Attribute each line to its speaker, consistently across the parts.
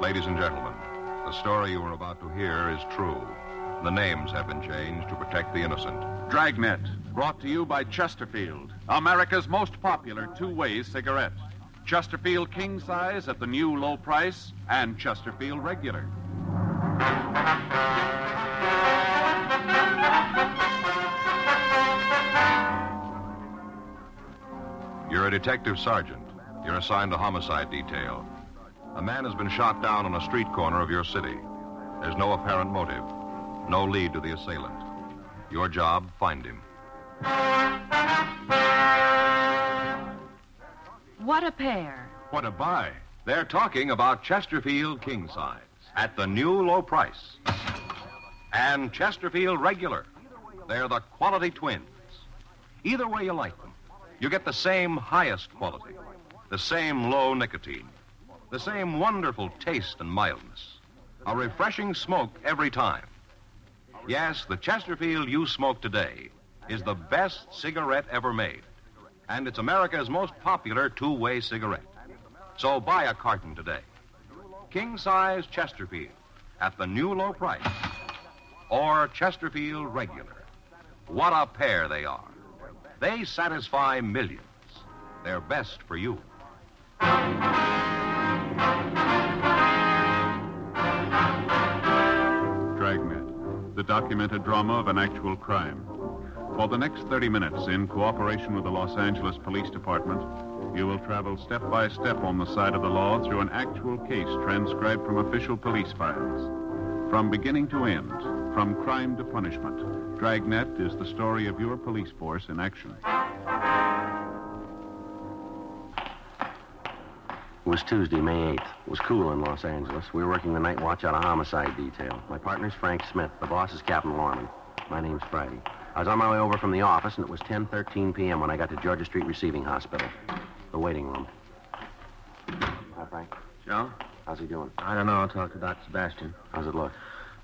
Speaker 1: Ladies and gentlemen, the story you are about to hear is true. The names have been changed to protect the innocent.
Speaker 2: Dragnet, brought to you by Chesterfield, America's most popular two-way cigarette. Chesterfield King Size at the new low price, and Chesterfield Regular.
Speaker 1: You're a detective sergeant. You're assigned to homicide detail. A man has been shot down on a street corner of your city. There's no apparent motive, no lead to the assailant. Your job, find him.
Speaker 3: What a pair.
Speaker 1: What a buy. They're talking about Chesterfield King Size at the new low price. And Chesterfield Regular. They're the quality twins. Either way you like them, you get the same highest quality, the same low nicotine, the same wonderful taste and mildness, a refreshing smoke every time. Yes, the Chesterfield you smoke today is the best cigarette ever made, and it's America's most popular two-way cigarette. So buy a carton today. King-size Chesterfield at the new low price, or Chesterfield Regular. What a pair they are. They satisfy millions. They're best for you.
Speaker 2: Dragnet, the documented drama of an actual crime. For the next 30 minutes, in cooperation with the Los Angeles Police Department, you will travel step by step on the side of the law through an actual case transcribed from official police files. From beginning to end, from crime to punishment, Dragnet is the story of your police force in action.
Speaker 4: It was Tuesday, May 8th. It was cool in Los Angeles. We were working the night watch out of homicide detail. My partner's Frank Smith. The boss is Captain Lorman. My name's Friday. I was on my way over from the office, and it was 10:13 p.m. when I got to Georgia Street Receiving Hospital, the waiting room. Hi, Frank.
Speaker 5: Joe?
Speaker 4: How's he doing?
Speaker 5: I don't know. I'll talk to Dr. Sebastian.
Speaker 4: How's it look?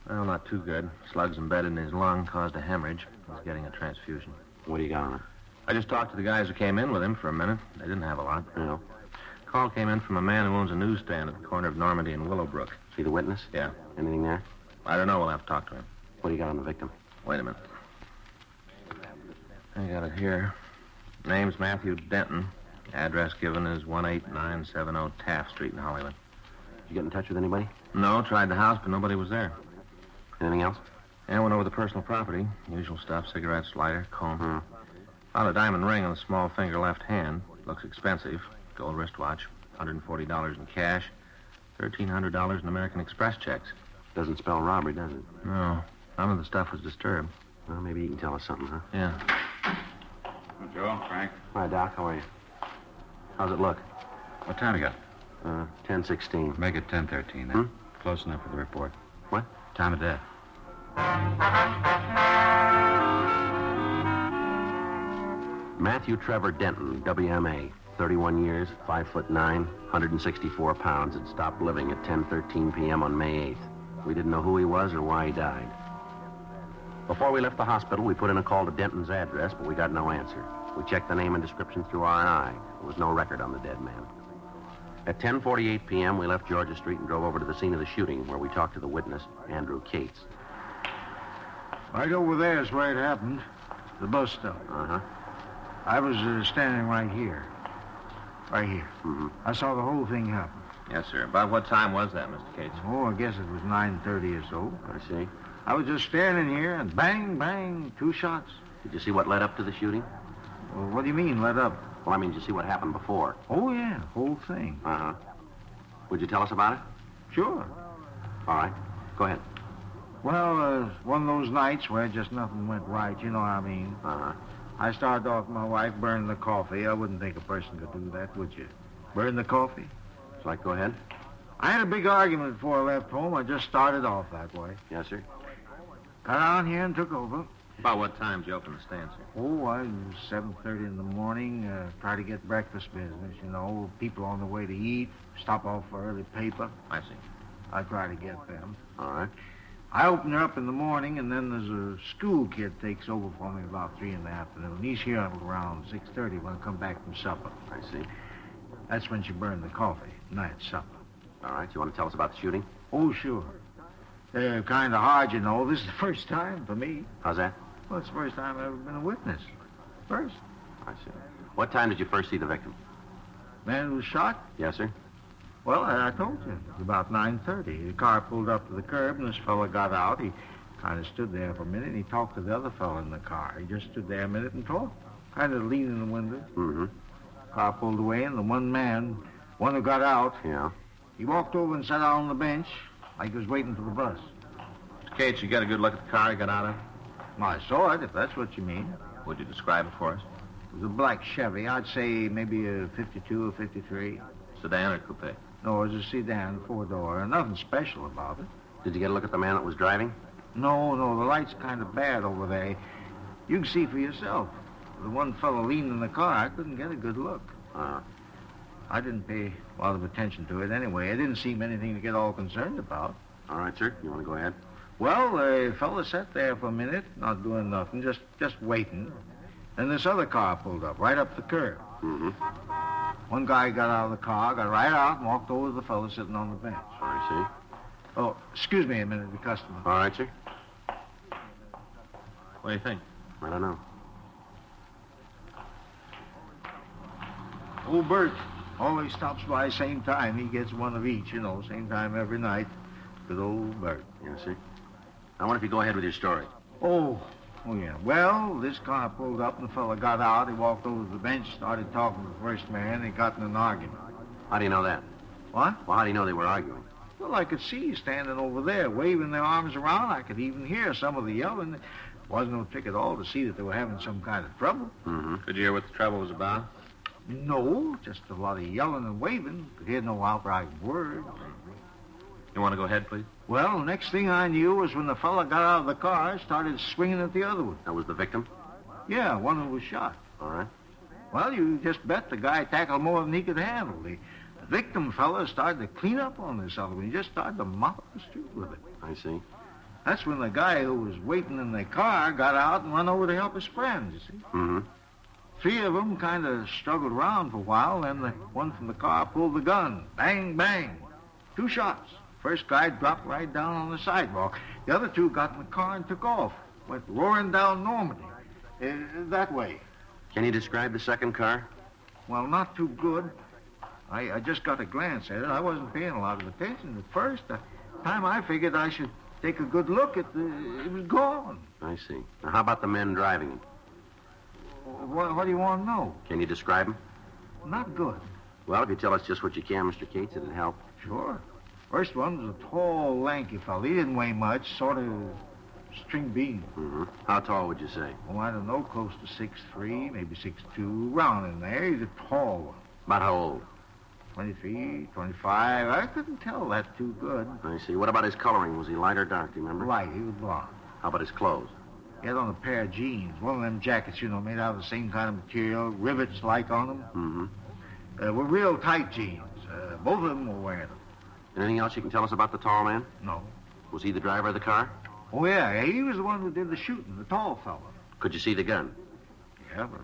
Speaker 5: Well, not too good. Slugs embedded in his lung caused a hemorrhage. He's getting a transfusion.
Speaker 4: What do you got on it?
Speaker 5: I just talked to the guys who came in with him for a minute. They didn't have a lot.
Speaker 4: No.
Speaker 5: Call came in from a man who owns a newsstand at the corner of Normandy and Willowbrook.
Speaker 4: See the witness?
Speaker 5: Yeah.
Speaker 4: Anything there?
Speaker 5: I don't know. We'll have to talk to him.
Speaker 4: What do you got on the victim?
Speaker 5: Wait a minute. I got it here. Name's Matthew Denton. Address given is 18970 Taft Street in Hollywood.
Speaker 4: Did you get in touch with anybody?
Speaker 5: No, tried the house, but nobody was there.
Speaker 4: Anything else?
Speaker 5: And went over the personal property. Usual stuff, cigarettes, lighter, comb. Found a diamond ring on the small finger left hand. Looks expensive. Gold wristwatch. $140 in cash. $1,300 in American Express checks.
Speaker 4: Doesn't spell robbery, does it?
Speaker 5: No. None of the stuff was disturbed.
Speaker 4: Well, maybe you can tell us something, huh?
Speaker 5: Yeah.
Speaker 2: Joe, Frank.
Speaker 4: Hi, Doc. How are you? How's it look?
Speaker 6: What time you got?
Speaker 4: 10:16.
Speaker 6: Make it 10:13 then. Close enough for the report.
Speaker 4: What?
Speaker 6: Time of death.
Speaker 4: Matthew Trevor Denton, WMA. 31 years, 5'9", 164 pounds, had stopped living at 10:13 p.m. on May 8th. We didn't know who he was or why he died. Before we left the hospital, we put in a call to Denton's address, but we got no answer. We checked the name and description through RI. There was no record on the dead man. At 10:48 p.m., we left Georgia Street and drove over to the scene of the shooting, where we talked to the witness, Andrew Cates.
Speaker 7: Right over there is where it happened. The bus stop.
Speaker 4: Uh-huh.
Speaker 7: I was standing right here. Right here.
Speaker 4: Mm-hmm.
Speaker 7: I saw the whole thing happen.
Speaker 5: Yes, sir. About what time was that, Mr. Cates?
Speaker 7: Oh, I guess it was 9:30 or so.
Speaker 4: I see.
Speaker 7: I was just standing here, and bang, bang, 2 shots.
Speaker 4: Did you see what led up to the shooting?
Speaker 7: Well, what do you mean, let up?
Speaker 4: Well, I mean, did you see what happened before?
Speaker 7: Oh, yeah, whole thing.
Speaker 4: Uh-huh. Would you tell us about it?
Speaker 7: Sure.
Speaker 4: All right. Go ahead.
Speaker 7: Well, one of those nights where just nothing went right, you know what I mean.
Speaker 4: Uh-huh.
Speaker 7: I started off with my wife burning the coffee. I wouldn't think a person could do that, would you? Burn the coffee?
Speaker 4: So I go ahead?
Speaker 7: I had a big argument before I left home. I just started off that way.
Speaker 4: Yes, sir.
Speaker 7: Got on here and took over.
Speaker 5: About what time did you open the stand, sir?
Speaker 7: Oh, I was 7:30 in the morning. Try to get breakfast business, you know. People on the way to eat. Stop off for early paper.
Speaker 5: I see.
Speaker 7: I try to get them.
Speaker 4: All right.
Speaker 7: I open her up in the morning, and then there's a school kid takes over for me about 3 in the afternoon. He's here around 6:30 when I come back from supper.
Speaker 4: I see.
Speaker 7: That's when she burned the coffee, night supper.
Speaker 4: All right. You want to tell us about the shooting?
Speaker 7: Oh, sure. They're kind of hard, you know. This is the first time for me.
Speaker 4: How's that?
Speaker 7: Well, it's the first time I've ever been a witness. First.
Speaker 4: I see. What time did you first see the victim?
Speaker 7: Man who was shot?
Speaker 4: Yes, sir.
Speaker 7: Well, I told you. It was about 9:30. The car pulled up to the curb, and this fella got out. He kind of stood there for a minute, and he talked to the other fella in the car. He just stood there a minute and talked, kind of leaning in the window.
Speaker 4: Mm-hmm.
Speaker 7: Car pulled away, and the one who got out,
Speaker 4: Yeah.
Speaker 7: he walked over and sat down on the bench like he was waiting for the bus.
Speaker 5: Cates, you got a good look at the car he got out of?
Speaker 7: Well, I saw it, if that's what you mean.
Speaker 5: Would you describe it for us?
Speaker 7: It was a black Chevy. I'd say maybe a 52 or 53.
Speaker 5: Sedan or coupe?
Speaker 7: No, it was a sedan, four-door. Nothing special about it.
Speaker 4: Did you get a look at the man that was driving?
Speaker 7: No, the light's kind of bad over there. You can see for yourself. The one fellow leaned in the car, I couldn't get a good look. I didn't pay a lot of attention to it anyway. It didn't seem anything to get all concerned about.
Speaker 4: All right, sir. You want to go ahead?
Speaker 7: Well, the fella sat there for a minute, not doing nothing, just waiting. Then this other car pulled up, right up the curb.
Speaker 4: Mm-hmm.
Speaker 7: One guy got out of the car, got right out, and walked over to the fella sitting on the bench.
Speaker 4: I see.
Speaker 7: Oh, excuse me a minute, the customer.
Speaker 4: All right, sir.
Speaker 5: What do you think?
Speaker 4: I don't know.
Speaker 7: Old Bert always stops by same time. He gets one of each, same time every night. Good old Bert.
Speaker 4: Yes, sir. I wonder if you go ahead with your story.
Speaker 7: Oh, yeah. Well, this car pulled up and the fella got out. He walked over to the bench, started talking to the first man. They got in an argument.
Speaker 4: How do you know that?
Speaker 7: What?
Speaker 4: Well, how do you know they were arguing?
Speaker 7: Well, I could see standing over there, waving their arms around. I could even hear some of the yelling. It wasn't no trick at all to see that they were having some kind of trouble.
Speaker 4: Mm-hmm.
Speaker 5: Could you hear what the trouble was about?
Speaker 7: No, just a lot of yelling and waving. Could hear no outright word.
Speaker 5: You want to go ahead, please?
Speaker 7: Well, the next thing I knew was when the fella got out of the car, started swinging at the other one.
Speaker 4: That was the victim?
Speaker 7: Yeah, one who was shot.
Speaker 4: All right.
Speaker 7: Well, you just bet the guy tackled more than he could handle. The victim fella started to clean up on this other one. He just started to mop the street with it.
Speaker 4: I see.
Speaker 7: That's when the guy who was waiting in the car got out and run over to help his friends, you see.
Speaker 4: Mm-hmm.
Speaker 7: Three of them kind of struggled around for a while, then the one from the car pulled the gun. Bang, bang. 2 shots. First guy dropped right down on the sidewalk. The other 2 got in the car and took off. Went roaring down Normandy. That way.
Speaker 4: Can you describe the second car?
Speaker 7: Well, not too good. I just got a glance at it. I wasn't paying a lot of attention at first. The time I figured I should take a good look at it was gone.
Speaker 4: I see. Now, how about the men driving it?
Speaker 7: What do you want to know?
Speaker 4: Can you describe them?
Speaker 7: Not good.
Speaker 4: Well, if you tell us just what you can, Mr. Cates, it'd help.
Speaker 7: Sure. First one was a tall, lanky fellow. He didn't weigh much, sort of string bean.
Speaker 4: Mm-hmm. How tall would you say?
Speaker 7: Oh, I don't know, close to 6'3", maybe 6'2", round in there. He's a tall one.
Speaker 4: About how old?
Speaker 7: 23, 25. I couldn't tell that too good.
Speaker 4: I see. What about his coloring? Was he light or dark, do you remember?
Speaker 7: Light, he was blonde.
Speaker 4: How about his clothes?
Speaker 7: He had on a pair of jeans. One of them jackets, made out of the same kind of material, rivets like on them.
Speaker 4: Mm-hmm.
Speaker 7: Were real tight jeans. Both of them were wearing them.
Speaker 4: Anything else you can tell us about the tall man?
Speaker 7: No.
Speaker 4: Was he the driver of the car?
Speaker 7: Oh, yeah, he was the one who did the shooting, the tall fellow.
Speaker 4: Could you see the gun?
Speaker 7: Yeah, but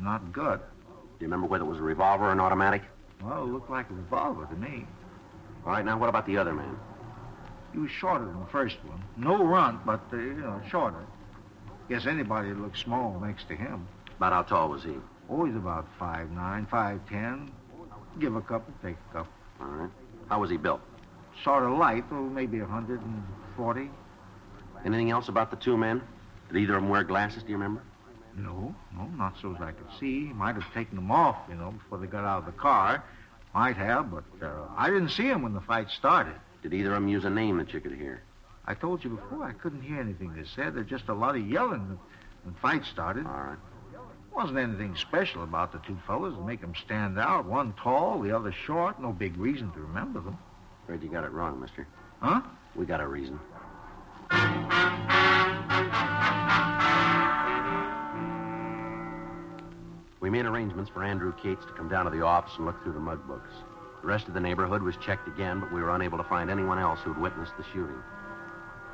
Speaker 7: not good.
Speaker 4: Do you remember whether it was a revolver or an automatic?
Speaker 7: Well, it looked like a revolver to me.
Speaker 4: All right, now what about the other man?
Speaker 7: He was shorter than the first one. No runt, but, shorter. Guess anybody would look small next to him.
Speaker 4: About how tall was he?
Speaker 7: Oh, he's about 5'9", 5'10". Give a couple, take a couple.
Speaker 4: All right. How was he built?
Speaker 7: Sort of light, maybe 140.
Speaker 4: Anything else about the 2 men? Did either of them wear glasses, do you remember?
Speaker 7: No, not so as I could see. Might have taken them off, before they got out of the car. Might have, but I didn't see them when the fight started.
Speaker 4: Did either of them use a name that you could hear?
Speaker 7: I told you before, I couldn't hear anything they said. There's just a lot of yelling when the fight started.
Speaker 4: All right.
Speaker 7: Wasn't anything special about the 2 fellas to make them stand out. One tall, the other short. No big reason to remember them.
Speaker 4: Afraid you got it wrong, mister.
Speaker 7: Huh?
Speaker 4: We got a reason. We made arrangements for Andrew Cates to come down to the office and look through the mug books. The rest of the neighborhood was checked again, but we were unable to find anyone else who'd witnessed the shooting.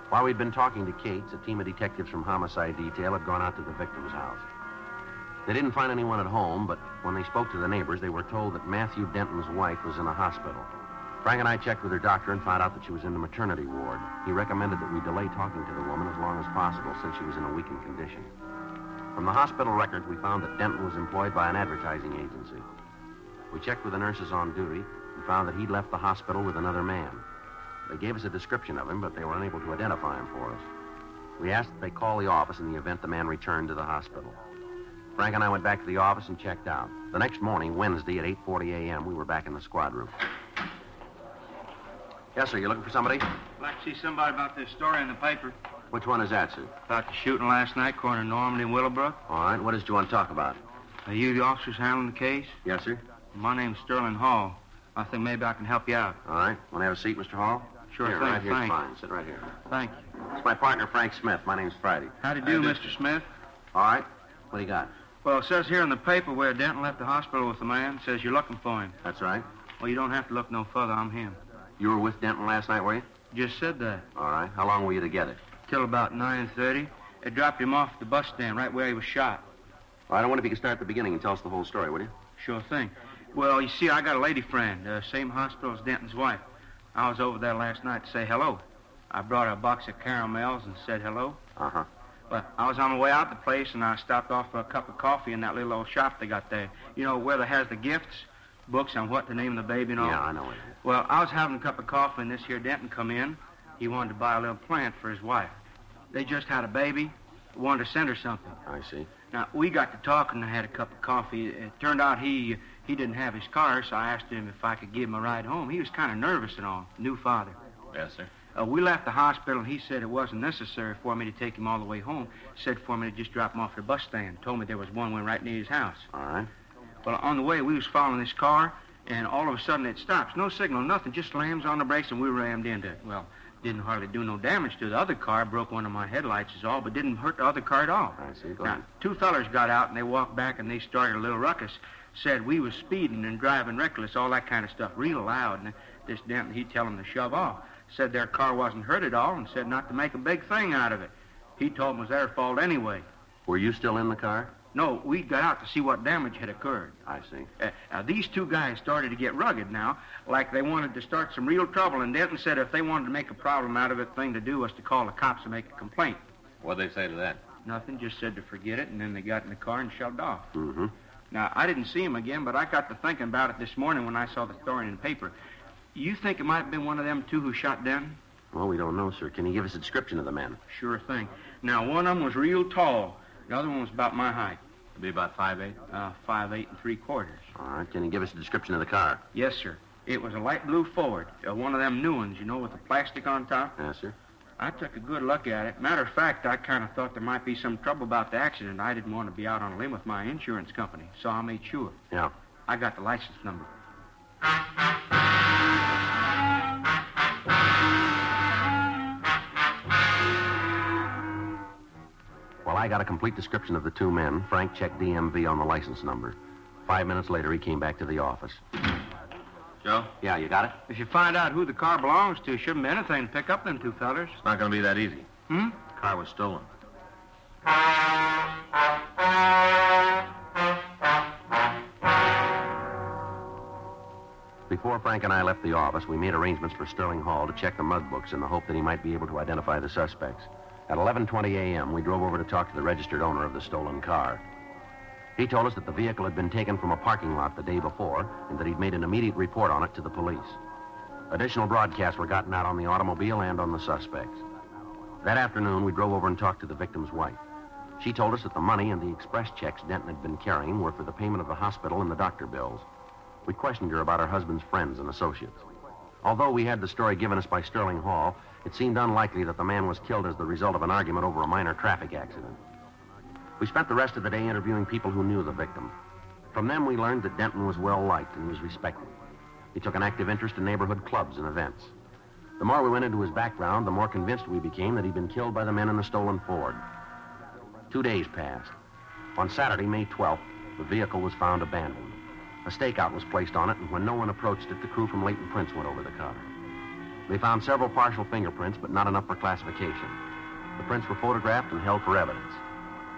Speaker 4: While we'd been talking to Cates, a team of detectives from Homicide Detail had gone out to the victim's house. They didn't find anyone at home, but when they spoke to the neighbors, they were told that Matthew Denton's wife was in a hospital. Frank and I checked with her doctor and found out that she was in the maternity ward. He recommended that we delay talking to the woman as long as possible since she was in a weakened condition. From the hospital records, we found that Denton was employed by an advertising agency. We checked with the nurses on duty and found that he'd left the hospital with another man. They gave us a description of him, but they were unable to identify him for us. We asked that they call the office in the event the man returned to the hospital. Frank and I went back to the office and checked out. The next morning, Wednesday, at 8:40 a.m., we were back in the squad room. Yes, sir. You looking for somebody?
Speaker 3: I'd like to see somebody about this story in the paper.
Speaker 4: Which one is that, sir?
Speaker 3: About the shooting last night, corner of Normandy and Willowbrook.
Speaker 4: All right. What is it you want to talk about?
Speaker 3: Are you the officers handling the case?
Speaker 4: Yes, sir.
Speaker 3: My name's Sterling Hall. I think maybe I can help you out.
Speaker 4: All right. Want to have a seat, Mr. Hall?
Speaker 3: Sure
Speaker 4: here,
Speaker 3: thing,
Speaker 4: right here's
Speaker 3: thanks.
Speaker 4: fine. Sit right here.
Speaker 3: Thank you.
Speaker 4: It's my partner, Frank Smith. My name's Friday.
Speaker 3: How do you do, Mr. Smith?
Speaker 4: All right. What do you got?
Speaker 3: Well, it says here in the paper where Denton left the hospital with the man. It says you're looking for him.
Speaker 4: That's right.
Speaker 3: Well, you don't have to look no further. I'm him.
Speaker 4: You were with Denton last night, were you?
Speaker 3: Just said that.
Speaker 4: All right. How long were you together?
Speaker 3: Till about 9:30. They dropped him off at the bus stand right where he was shot.
Speaker 4: All right. I wonder if you can start at the beginning and tell us the whole story, will you?
Speaker 3: Sure thing. Well, you see, I got a lady friend, same hospital as Denton's wife. I was over there last night to say hello. I brought her a box of caramels and said hello.
Speaker 4: Uh-huh.
Speaker 3: But I was on my way out the place, and I stopped off for a cup of coffee in that little old shop they got there. You know, where they has the gifts, books on what to name the baby and all.
Speaker 4: Yeah, I know it.
Speaker 3: Well, I was having a cup of coffee, and this here Denton come in. He wanted to buy a little plant for his wife. They just had a baby, wanted to send her something.
Speaker 4: I see.
Speaker 3: Now, we got to talking and I had a cup of coffee. It turned out he didn't have his car, so I asked him if I could give him a ride home. He was kind of nervous and all, new father.
Speaker 6: Yes, sir.
Speaker 3: We left the hospital, and he said it wasn't necessary for me to take him all the way home. Said for me to just drop him off at the bus stand. Told me there was one right near his house.
Speaker 4: All right.
Speaker 3: Well, on the way, we was following this car, and all of a sudden it stops. No signal, nothing, just slams on the brakes, and we rammed into it. Well, didn't hardly do no damage to the other car. Broke one of my headlights is all, but didn't hurt the other car at all.
Speaker 4: I see. Go
Speaker 3: Now,
Speaker 4: ahead.
Speaker 3: two fellers got out, and they walked back, and they started a little ruckus. Said we was speeding and driving reckless, all that kind of stuff, real loud. And this Denton, he'd tell them to shove off. Said their car wasn't hurt at all, and said not to make a big thing out of it. He told them it was their fault anyway.
Speaker 4: Were you still in the car?
Speaker 3: No, we got out to see what damage had occurred.
Speaker 4: I see.
Speaker 3: Now, these two guys started to get rugged now, like they wanted to start some real trouble, and Denton said if they wanted to make a problem out of it, the thing to do was to call the cops and make a complaint.
Speaker 6: What'd they say to that?
Speaker 3: Nothing, just said to forget it, and then they got in the car and shoved off.
Speaker 4: Mm-hmm.
Speaker 3: Now, I didn't see him again, but I got to thinking about it this morning when I saw the story in the paper. You think it might have been one of them two who shot Denton?
Speaker 4: Well, we don't know, sir. Can you give us a description of the men?
Speaker 3: Sure thing. Now, one of them was real tall. The other one was about my height.
Speaker 6: It'd be about 5'8".
Speaker 3: 5'8" and 3/4.
Speaker 4: All right. Can you give us a description of the car?
Speaker 3: Yes, sir. It was a light blue Ford. One of them new ones, you know, with the plastic on top.
Speaker 4: Yes, sir.
Speaker 3: I took a good look at it. Matter of fact, I kind of thought there might be some trouble about the accident. I didn't want to be out on a limb with my insurance company, so I made sure.
Speaker 4: Yeah.
Speaker 3: I got the license number.
Speaker 4: Well, I got a complete description of the two men. Frank checked DMV on the license number. 5 minutes later, he came back to the office.
Speaker 6: Joe?
Speaker 4: Yeah, you got it?
Speaker 3: If you find out who the car belongs to, shouldn't be anything to pick up them two fellers.
Speaker 6: It's not going to be that easy.
Speaker 3: Hmm?
Speaker 6: The car was stolen.
Speaker 4: Before Frank and I left the office, we made arrangements for Sterling Hall to check the mug books in the hope that he might be able to identify the suspects. At 11:20 a.m., we drove over to talk to the registered owner of the stolen car. He told us that the vehicle had been taken from a parking lot the day before and that he'd made an immediate report on it to the police. Additional broadcasts were gotten out on the automobile and on the suspects. That afternoon, we drove over and talked to the victim's wife. She told us that the money and the express checks Denton had been carrying were for the payment of the hospital and the doctor bills. We questioned her about her husband's friends and associates. Although we had the story given us by Sterling Hall, it seemed unlikely that the man was killed as the result of an argument over a minor traffic accident. We spent the rest of the day interviewing people who knew the victim. From them, we learned that Denton was well-liked and was respected. He took an active interest in neighborhood clubs and events. The more we went into his background, the more convinced we became that he'd been killed by the men in the stolen Ford. 2 days passed. On Saturday, May 12th, the vehicle was found abandoned. A stakeout was placed on it, and when no one approached it, the crew from Leighton Prince went over the car. They found several partial fingerprints, but not enough for classification. The prints were photographed and held for evidence.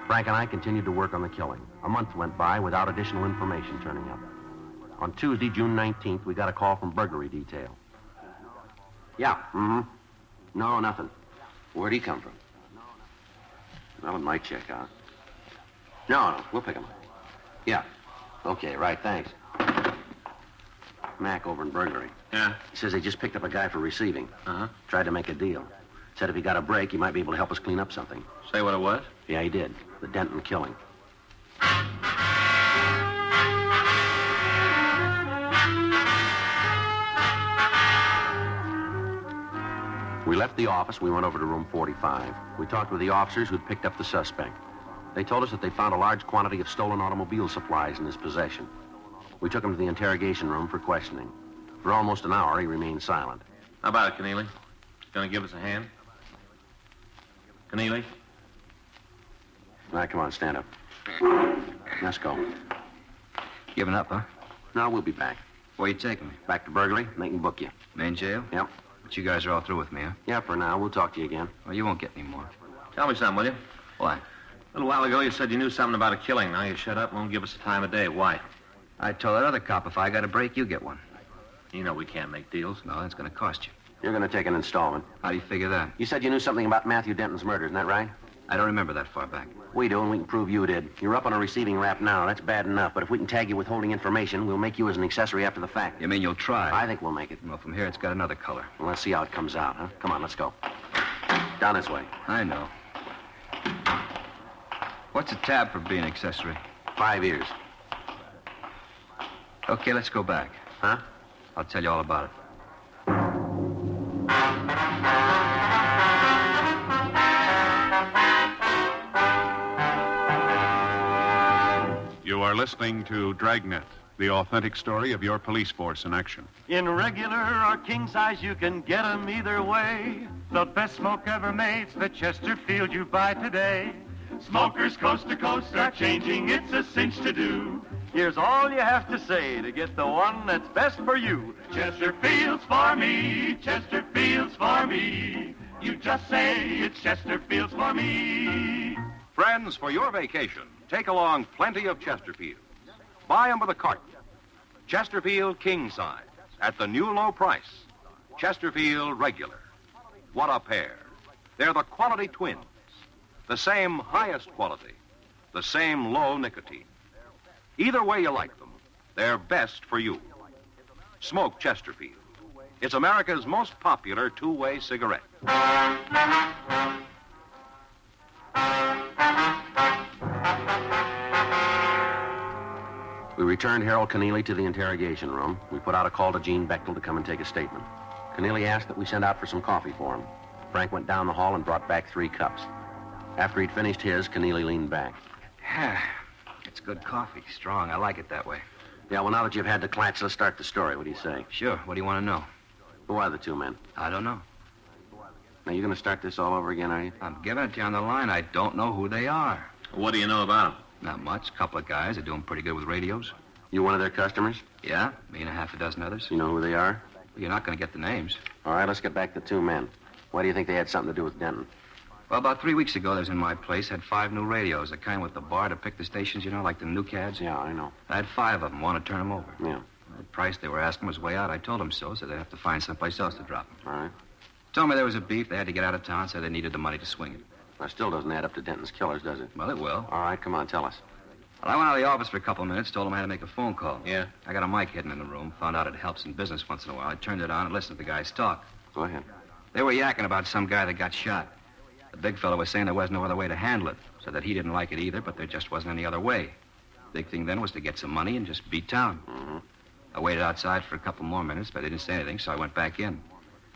Speaker 4: Frank and I continued to work on the killing. A month went by without additional information turning up. On Tuesday, June 19th, we got a call from burglary detail. Yeah, No, nothing. Where'd he come from? Well, it might check out. No, we'll pick him up. Yeah. Okay, right, thanks. Mac over in burglary.
Speaker 6: Yeah?
Speaker 4: He says they just picked up a guy for receiving.
Speaker 6: Uh-huh.
Speaker 4: Tried to make a deal. Said if he got a break, he might be able to help us clean up something.
Speaker 6: Say what it was?
Speaker 4: Yeah, he did. The Denton killing. We left the office. We went over to room 45. We talked with the officers who'd picked up the suspect. They told us that they found a large quantity of stolen automobile supplies in his possession. We took him to the interrogation room for questioning. For almost an hour, he remained silent.
Speaker 6: How about it, Keneally? Gonna give us a hand? Keneally?
Speaker 4: All right, come on, stand up. Let's go.
Speaker 8: Giving up, huh?
Speaker 4: No, we'll be back.
Speaker 8: Where you taking me?
Speaker 4: Back to burglary, and they can book you.
Speaker 8: Main jail?
Speaker 4: Yep.
Speaker 8: But you guys are all through with me, huh?
Speaker 4: Yeah, for now. We'll talk to you again.
Speaker 8: Well, you won't get any more.
Speaker 6: Tell me something, will you?
Speaker 8: Why?
Speaker 6: A little while ago, you said you knew something about a killing. Now you shut up and won't give us the time of day. Why?
Speaker 8: I told that other cop if I got a break, you get one.
Speaker 6: You know we can't make deals.
Speaker 8: No, that's going to cost you.
Speaker 4: You're going to take an installment.
Speaker 8: How do you figure that?
Speaker 4: You said you knew something about Matthew Denton's murder, isn't that right?
Speaker 8: I don't remember that far back.
Speaker 4: We do, and we can prove you did. You're up on a receiving rap now. That's bad enough. But if we can tag you with holding information, we'll make you as an accessory after the fact.
Speaker 8: You mean you'll try?
Speaker 4: I think we'll make it.
Speaker 8: Well, from here, it's got another color.
Speaker 4: Well, let's see how it comes out, huh? Come on, let's go. Down this way.
Speaker 8: I know. What's a tab for being accessory?
Speaker 4: 5 years.
Speaker 8: Okay, let's go back.
Speaker 4: Huh?
Speaker 8: I'll tell you all about it.
Speaker 2: You are listening to Dragnet, the authentic story of your police force in action.
Speaker 9: In regular or king size, you can get 'em either way. The best smoke ever made's the Chesterfield you buy today. Smokers coast to coast are changing, it's a cinch to do. Here's all you have to say to get the one that's best for you. Chesterfield's for me, Chesterfield's for me. You just say it's Chesterfield's for me.
Speaker 1: Friends, for your vacation, take along plenty of Chesterfields. Buy them by the carton. Chesterfield king size at the new low price. Chesterfield regular. What a pair. They're the quality twins. The same highest quality. The same low nicotine. Either way you like them, they're best for you. Smoke Chesterfield. It's America's most popular two-way cigarette.
Speaker 4: We returned Harold Keneally to the interrogation room. We put out a call to Gene Bechtel to come and take a statement. Keneally asked that we send out for some coffee for him. Frank went down the hall and brought back 3 cups. After he'd finished his, Keneally leaned back.
Speaker 8: It's good coffee. Strong. I like it that way.
Speaker 4: Yeah, well, now that you've had the clatch, let's start the story. What do you say?
Speaker 8: Sure. What do you want to know?
Speaker 4: Who are the 2 men?
Speaker 8: I don't know.
Speaker 4: Now, you're going to start this all over again, are you?
Speaker 8: I'm giving it to you on the line. I don't know who they are.
Speaker 6: What do you know about them?
Speaker 8: Not much. Couple of guys. They're doing pretty good with radios.
Speaker 4: You one of their customers?
Speaker 8: Yeah? Me and a half a dozen others.
Speaker 4: You know who they are?
Speaker 8: Well, you're not going to get the names.
Speaker 4: All right, let's get back to 2 men. Why do you think they had something to do with Denton?
Speaker 8: Well, about 3 weeks ago, they was in my place. Had 5 new radios. The kind with the bar to pick the stations, you know, like the new CADs.
Speaker 4: Yeah, I know.
Speaker 8: I had 5 of them. Want to turn them over.
Speaker 4: Yeah.
Speaker 8: The price they were asking was way out. I told them so they'd have to find someplace else to drop them.
Speaker 4: All right.
Speaker 8: Told me there was a beef. They had to get out of town, so they needed the money to swing it.
Speaker 4: That still doesn't add up to Denton's killers, does it?
Speaker 8: Well, it will.
Speaker 4: All right, come on, tell us.
Speaker 8: Well, I went out of the office for a couple of minutes, told them I had to make a phone call.
Speaker 6: Yeah?
Speaker 8: I got a mic hidden in the room, found out it helps in business once in a while. I turned it on and listened to the guys talk.
Speaker 4: Go ahead.
Speaker 8: They were yakking about some guy that got shot. The big fellow was saying there was no other way to handle it, so that he didn't like it either, but there just wasn't any other way. Big thing then was to get some money and just beat town.
Speaker 4: Mm-hmm.
Speaker 8: I waited outside for a couple more minutes, but they didn't say anything, so I went back in.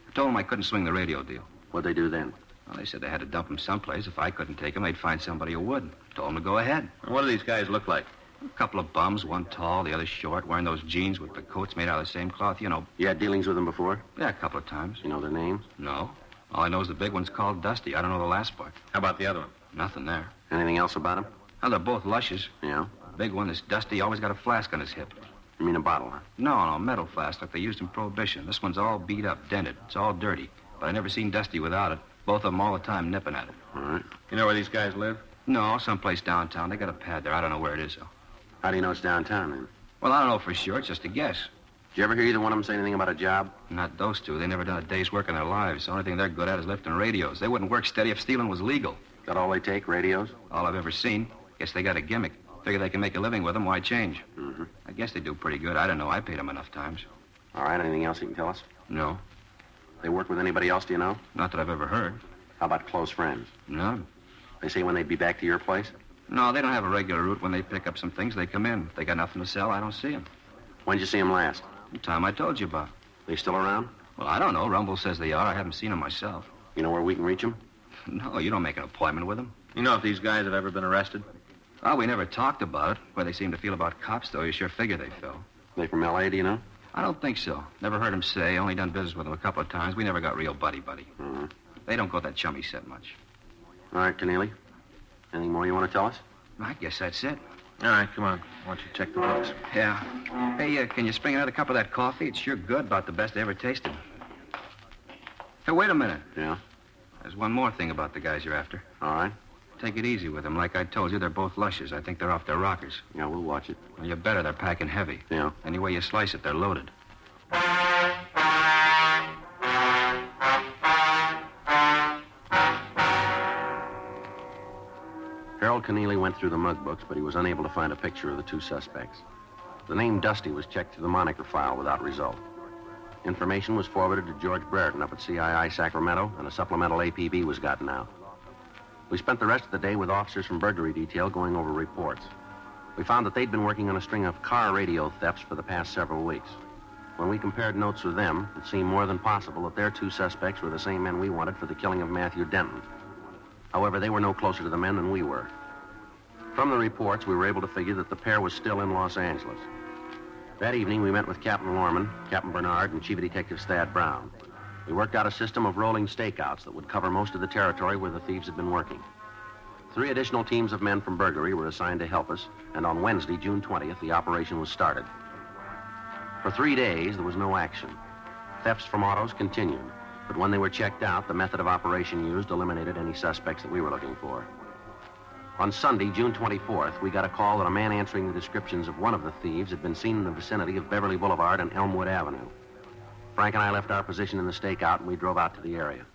Speaker 8: I told them I couldn't swing the radio deal.
Speaker 4: What'd they do then?
Speaker 8: Well, they said they had to dump him someplace. If I couldn't take him, they'd find somebody who would. Told them to go ahead.
Speaker 6: What do these guys look like?
Speaker 8: A couple of bums, one tall, the other short, wearing those jeans with the coats made out of the same cloth, you know.
Speaker 4: You had dealings with them before?
Speaker 8: Yeah, a couple of times.
Speaker 4: You know their names?
Speaker 8: No. All I know is the big one's called Dusty. I don't know the last part.
Speaker 6: How about the other one?
Speaker 8: Nothing there.
Speaker 4: Anything else about them?
Speaker 8: Well, they're both lushes.
Speaker 4: Yeah?
Speaker 8: The big one, this Dusty, always got a flask on his hip.
Speaker 4: You mean a bottle, huh?
Speaker 8: No, metal flask like they used in Prohibition. This one's all beat up, dented. It's all dirty. But I never seen Dusty without it. Both of them all the time nipping at it.
Speaker 4: All right.
Speaker 6: You know where these guys live?
Speaker 8: No, someplace downtown. They got a pad there. I don't know where it is, though.
Speaker 4: How do you know it's downtown, then?
Speaker 8: Well, I don't know for sure. It's just a guess.
Speaker 4: Did you ever hear either one of them say anything about a job?
Speaker 8: Not those two. They never done a day's work in their lives. The only thing they're good at is lifting radios. They wouldn't work steady if stealing was legal.
Speaker 4: That all they take, radios?
Speaker 8: All I've ever seen. Guess they got a gimmick. Figure they can make a living with them. Why change?
Speaker 4: Mm-hmm.
Speaker 8: I guess they do pretty good. I don't know. I paid them enough times.
Speaker 4: All right, anything else you can tell us?
Speaker 8: No.
Speaker 4: They work with anybody else, do you know?
Speaker 8: Not that I've ever heard.
Speaker 4: How about close friends?
Speaker 8: None.
Speaker 4: They say when they'd be back to your place?
Speaker 8: No, they don't have a regular route. When they pick up some things, they come in. If they got nothing to sell, I don't see them.
Speaker 4: When'd you see them last?
Speaker 8: The time I told you about.
Speaker 4: They still around?
Speaker 8: Well, I don't know. Rumble says they are. I haven't seen them myself.
Speaker 4: You know where we can reach them?
Speaker 8: No, you don't make an appointment with them.
Speaker 6: You know if these guys have ever been arrested?
Speaker 8: Oh, we never talked about it. Where they seem to feel about cops, though, you sure figure they feel.
Speaker 4: They from L.A., do you know?
Speaker 8: I don't think so. Never heard them say. Only done business with them a couple of times. We never got real buddy-buddy.
Speaker 4: Mm-hmm.
Speaker 8: They don't go that chummy set much.
Speaker 4: All right, Keneally. Anything more you want to tell us?
Speaker 8: I guess that's it.
Speaker 6: All right, come on. Why don't you check the books?
Speaker 8: Yeah. Hey, can you spring another cup of that coffee? It's sure good. About the best I ever tasted. Hey, wait a minute.
Speaker 4: Yeah?
Speaker 8: There's one more thing about the guys you're after.
Speaker 4: All right.
Speaker 8: Take it easy with them. Like I told you, they're both lushers. I think they're off their rockers.
Speaker 4: Yeah, we'll watch it.
Speaker 8: Well, you better. They're packing heavy.
Speaker 4: Yeah.
Speaker 8: Any way you slice it, they're loaded.
Speaker 4: Harold Keneally went through the mug books, but he was unable to find a picture of the two suspects. The name Dusty was checked through the moniker file without result. Information was forwarded to George Brereton up at CII Sacramento, and a supplemental APB was gotten out. We spent the rest of the day with officers from burglary detail going over reports. We found that they'd been working on a string of car radio thefts for the past several weeks. When we compared notes with them, it seemed more than possible that their two suspects were the same men we wanted for the killing of Matthew Denton. However, they were no closer to the men than we were. From the reports, we were able to figure that the pair was still in Los Angeles. That evening, we met with Captain Lorman, Captain Bernard, and Chief Detective Thad Brown. We worked out a system of rolling stakeouts that would cover most of the territory where the thieves had been working. 3 additional teams of men from burglary were assigned to help us, and on Wednesday, June 20th, the operation was started. For 3 days, there was no action. Thefts from autos continued, but when they were checked out, the method of operation used eliminated any suspects that we were looking for. On Sunday, June 24th, we got a call that a man answering the descriptions of one of the thieves had been seen in the vicinity of Beverly Boulevard and Elmwood Avenue. Frank and I left our position in the stakeout, and we drove out to the area.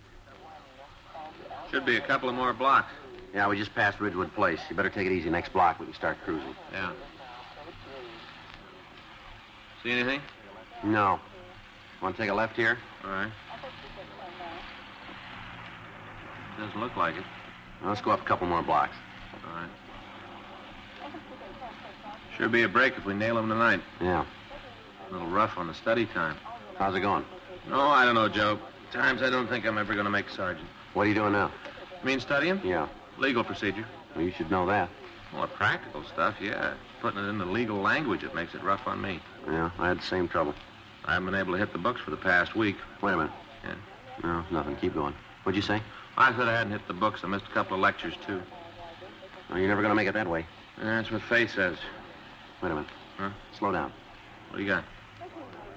Speaker 6: Should be a couple of more blocks.
Speaker 4: Yeah, we just passed Ridgewood Place. You better take it easy. Next block, we can start cruising.
Speaker 6: Yeah. See anything?
Speaker 4: No. Want to take a left here?
Speaker 6: All right. Doesn't look like it.
Speaker 4: Well, let's go up a couple more blocks.
Speaker 6: All right. Sure be a break if we nail him tonight.
Speaker 4: Yeah.
Speaker 6: A little rough on the study time.
Speaker 4: How's it going?
Speaker 6: No, I don't know, Joe. Times I don't think I'm ever going to make sergeant.
Speaker 4: What are you doing now?
Speaker 6: You mean studying?
Speaker 4: Yeah.
Speaker 6: Legal procedure.
Speaker 4: Well, you should know that.
Speaker 6: Well, practical stuff, yeah. Putting it into legal language, it makes it rough on me.
Speaker 4: Yeah, I had the same trouble.
Speaker 6: I haven't been able to hit the books for the past week.
Speaker 4: Wait a minute.
Speaker 6: Yeah.
Speaker 4: No, nothing. Keep going. What'd you say?
Speaker 6: I said I hadn't hit the books. I missed a couple of lectures, too.
Speaker 4: Well, you're never going to make it that way.
Speaker 6: That's what Faye says.
Speaker 4: Wait a minute.
Speaker 6: Huh?
Speaker 4: Slow down.
Speaker 6: What do you got?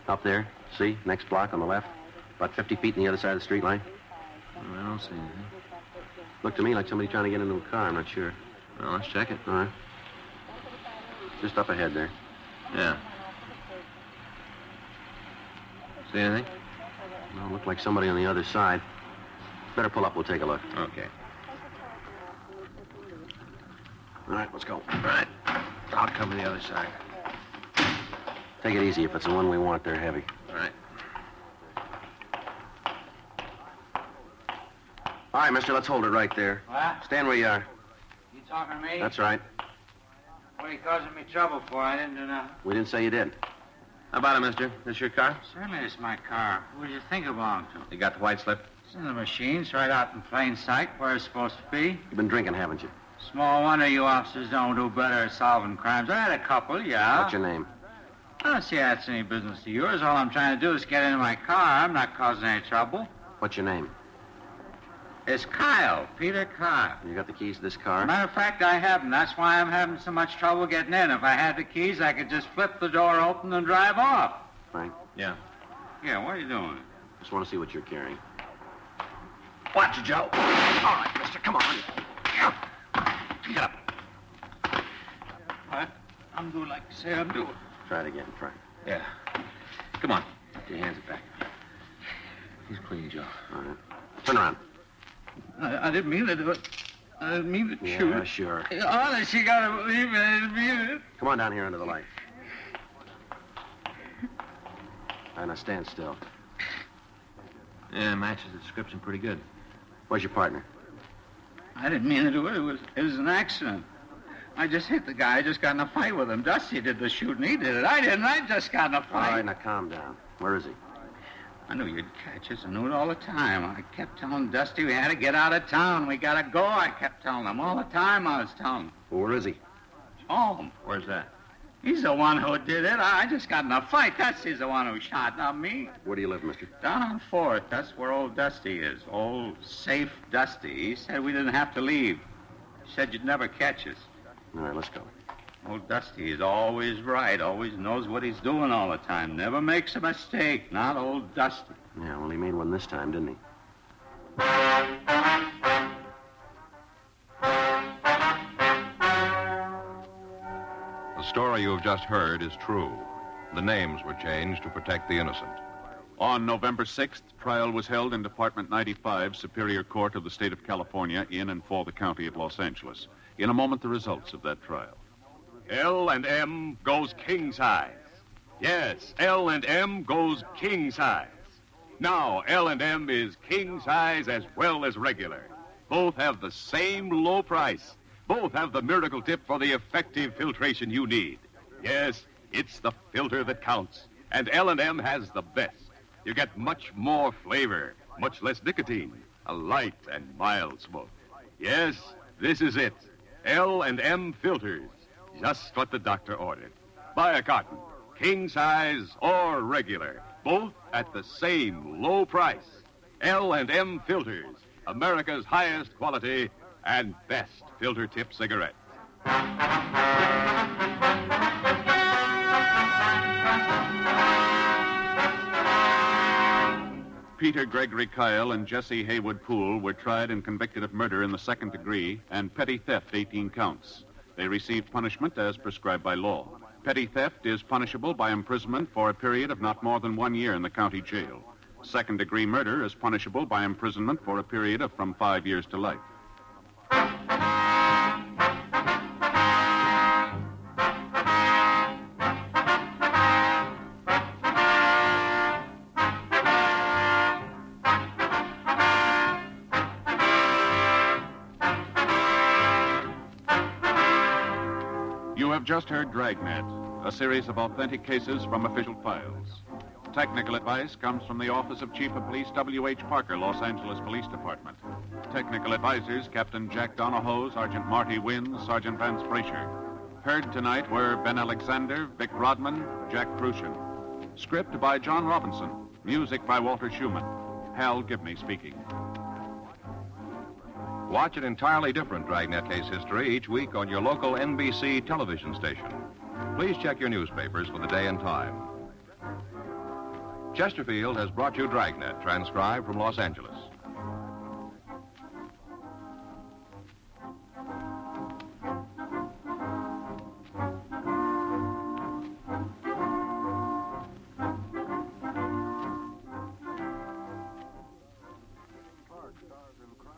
Speaker 4: Up there. See? Next block on the left. About 50 feet on the other side of the street line.
Speaker 6: I don't see anything.
Speaker 4: Looked to me like somebody trying to get into a car. I'm not sure.
Speaker 6: Well, let's check it.
Speaker 4: All right. Just up ahead there.
Speaker 6: Yeah. See anything?
Speaker 4: Well, looked like somebody on the other side. Better pull up. We'll take a look.
Speaker 6: Okay.
Speaker 4: All right, let's go.
Speaker 6: All right. I'll cover the other side.
Speaker 4: Take it easy. If it's the one we want, they're heavy.
Speaker 6: All right.
Speaker 4: All right, mister, let's hold it right there.
Speaker 3: What?
Speaker 4: Stand where you are.
Speaker 3: You talking to me?
Speaker 4: That's right.
Speaker 3: What are you causing me trouble for? I didn't do nothing.
Speaker 4: We didn't say you did.
Speaker 6: How about it, mister? This your car?
Speaker 3: Certainly it's my car. Who do you think it belonged to?
Speaker 6: You got the white slip?
Speaker 3: It's in the machine. It's right out in plain sight where it's supposed to be.
Speaker 4: You've been drinking, haven't you?
Speaker 3: Small wonder you officers don't do better at solving crimes. I had a couple, yeah.
Speaker 4: What's your name?
Speaker 3: I don't see that's any business of yours. All I'm trying to do is get into my car. I'm not causing any trouble.
Speaker 4: What's your name?
Speaker 3: It's Kyle, Peter Kyle.
Speaker 4: You got the keys to this
Speaker 3: As a
Speaker 4: car?
Speaker 3: matter of fact, I haven't. That's why I'm having so much trouble getting in. If I had the keys, I could just flip the door open and drive off.
Speaker 4: Frank,
Speaker 6: Yeah.
Speaker 3: Yeah, what are you doing?
Speaker 4: just want to see what you're carrying.
Speaker 8: Watch it, Joe. All right, mister, come on. Get up.
Speaker 3: What? I'm doing like you say I'm doing.
Speaker 4: Try it again, Frank.
Speaker 6: Yeah. Come on. Put your hands back.
Speaker 5: He's clean, Joe.
Speaker 4: All right. Turn around.
Speaker 7: I didn't mean to do it. I didn't mean to shoot.
Speaker 4: Yeah, sure.
Speaker 7: Honest, you gotta believe me. I didn't mean it.
Speaker 4: Come on down here under the light. All right, now stand still.
Speaker 5: Yeah, matches the description pretty good.
Speaker 4: Where's your partner?
Speaker 10: I didn't mean to do it. It was an accident. I just hit the guy. I just got in a fight with him. Dusty did the shooting. He did it. I didn't. I just got in a
Speaker 4: All
Speaker 10: fight.
Speaker 4: right, now calm down. Where is he?
Speaker 10: I knew you'd catch us. I knew it all the time. I kept telling Dusty we had to get out of town. We gotta go. I kept telling him all the time. I was telling him.
Speaker 4: Well, where is he?
Speaker 10: Home.
Speaker 5: Where's that?
Speaker 10: He's the one who did it. I just got in a fight. Dusty's the one who shot, not me.
Speaker 4: Where do you live, mister?
Speaker 10: Down on 4th. That's where old Dusty is. Old, safe Dusty. He said we didn't have to leave. He said you'd never catch us.
Speaker 4: All right, let's go.
Speaker 10: Old Dusty is always right. Always knows what he's doing all the time. Never makes a mistake. Not old Dusty.
Speaker 4: Yeah, well, he made one this time, didn't he?
Speaker 1: The story you have just heard is true. The names were changed to protect the innocent.
Speaker 2: On November 6th, trial was held in Department 95, Superior Court of the State of California, in and for the County of Los Angeles. In a moment, the results of that trial.
Speaker 9: L&M goes king size. Yes, L&M goes king size. Now, L&M is king size as well as regular. Both have the same low price. Both have the miracle tip for the effective filtration you need. Yes, it's the filter that counts. And L&M has the best. You get much more flavor, much less nicotine, a light and mild smoke. Yes, this is it. L&M filters. Just what the doctor ordered. Buy a carton, king size or regular, both at the same low price. L&M filters, America's highest quality and best filter tip cigarette.
Speaker 2: Peter Gregory Kyle and Jesse Haywood Poole were tried and convicted of murder in the second degree and petty theft, 18 counts. They received punishment as prescribed by law. Petty theft is punishable by imprisonment for a period of not more than 1 year in the county jail. Second-degree murder is punishable by imprisonment for a period of from 5 years to life. You have just heard Dragnet, a series of authentic cases from official files. Technical advice comes from the Office of Chief of Police W.H. Parker, Los Angeles Police Department. Technical advisors, Captain Jack Donahoe, Sergeant Marty Wynn, Sergeant Vance Brasher. Heard tonight were Ben Alexander, Vic Rodman, Jack Crucian. Script by John Robinson. Music by Walter Schumann. Hal Gibney speaking.
Speaker 1: Watch an entirely different Dragnet case history each week on your local NBC television station. Please check your newspapers for the day and time. Chesterfield has brought you Dragnet, transcribed from Los Angeles.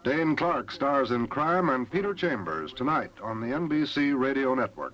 Speaker 11: Dane Clark stars in Crime and Peter Chambers tonight on the NBC Radio Network.